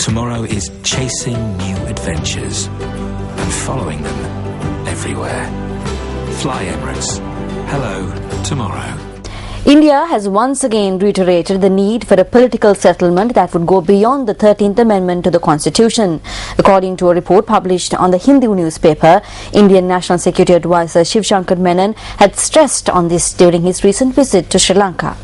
Tomorrow is chasing new adventures and following them everywhere. Fly Emirates. Hello, tomorrow. India has once again reiterated the need for a political settlement that would go beyond the 13th Amendment to the Constitution. According to a report published on the Hindu newspaper, Indian National Security Advisor Shiv Shankar Menon had stressed on this during his recent visit to Sri Lanka.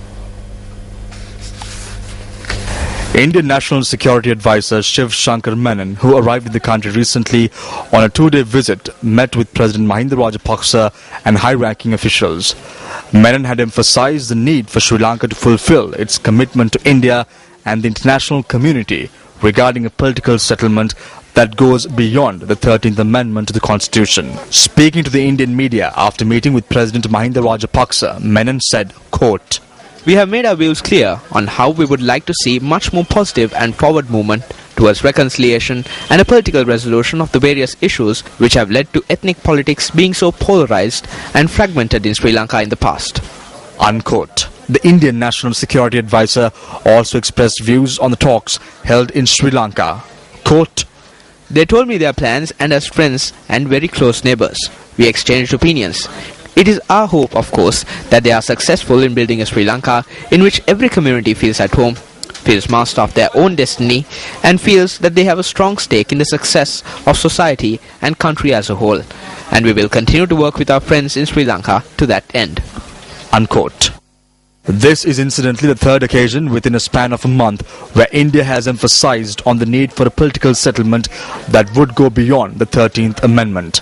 Indian National Security Advisor Shiv Shankar Menon, who arrived in the country recently on a two-day visit, met with President Mahinda Rajapaksa and high-ranking officials. Menon had emphasized the need for Sri Lanka to fulfill its commitment to India and the international community regarding a political settlement that goes beyond the 13th Amendment to the Constitution. Speaking to the Indian media after meeting with President Mahinda Rajapaksa, Menon said, quote, "We have made our views clear on how we would like to see much more positive and forward movement towards reconciliation and a political resolution of the various issues which have led to ethnic politics being so polarized and fragmented in Sri Lanka in the past." Unquote. The Indian National Security Advisor also expressed views on the talks held in Sri Lanka. Quote, "They told me their plans, and as friends and very close neighbors, we exchanged opinions. It is our hope, of course, that they are successful in building a Sri Lanka in which every community feels at home, feels master of their own destiny, and feels that they have a strong stake in the success of society and country as a whole. And we will continue to work with our friends in Sri Lanka to that end." Unquote. This is incidentally the third occasion within a span of a month where India has emphasized on the need for a political settlement that would go beyond the 13th Amendment.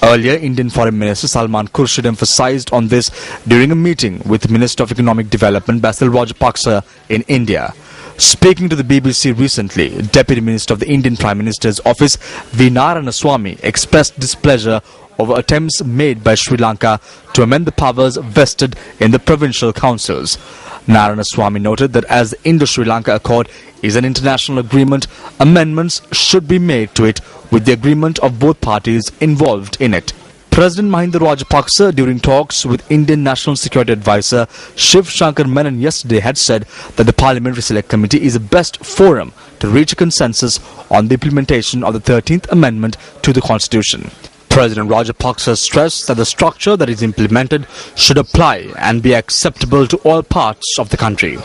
Earlier, Indian Foreign Minister Salman Khurshid emphasized on this during a meeting with Minister of Economic Development Basil Rajapaksa in India. Speaking to the BBC recently, Deputy Minister of the Indian Prime Minister's Office V. Narayanaswamy expressed displeasure over attempts made by Sri Lanka to amend the powers vested in the provincial councils. Narayanaswamy noted that as the Indo-Sri Lanka Accord is an international agreement, amendments should be made to it with the agreement of both parties involved in it. President Mahinda Rajapaksa, during talks with Indian National Security Advisor Shiv Shankar Menon yesterday, had said that the Parliamentary Select Committee is the best forum to reach a consensus on the implementation of the 13th Amendment to the Constitution. President Rajapaksa stressed that the structure that is implemented should apply and be acceptable to all parts of the country.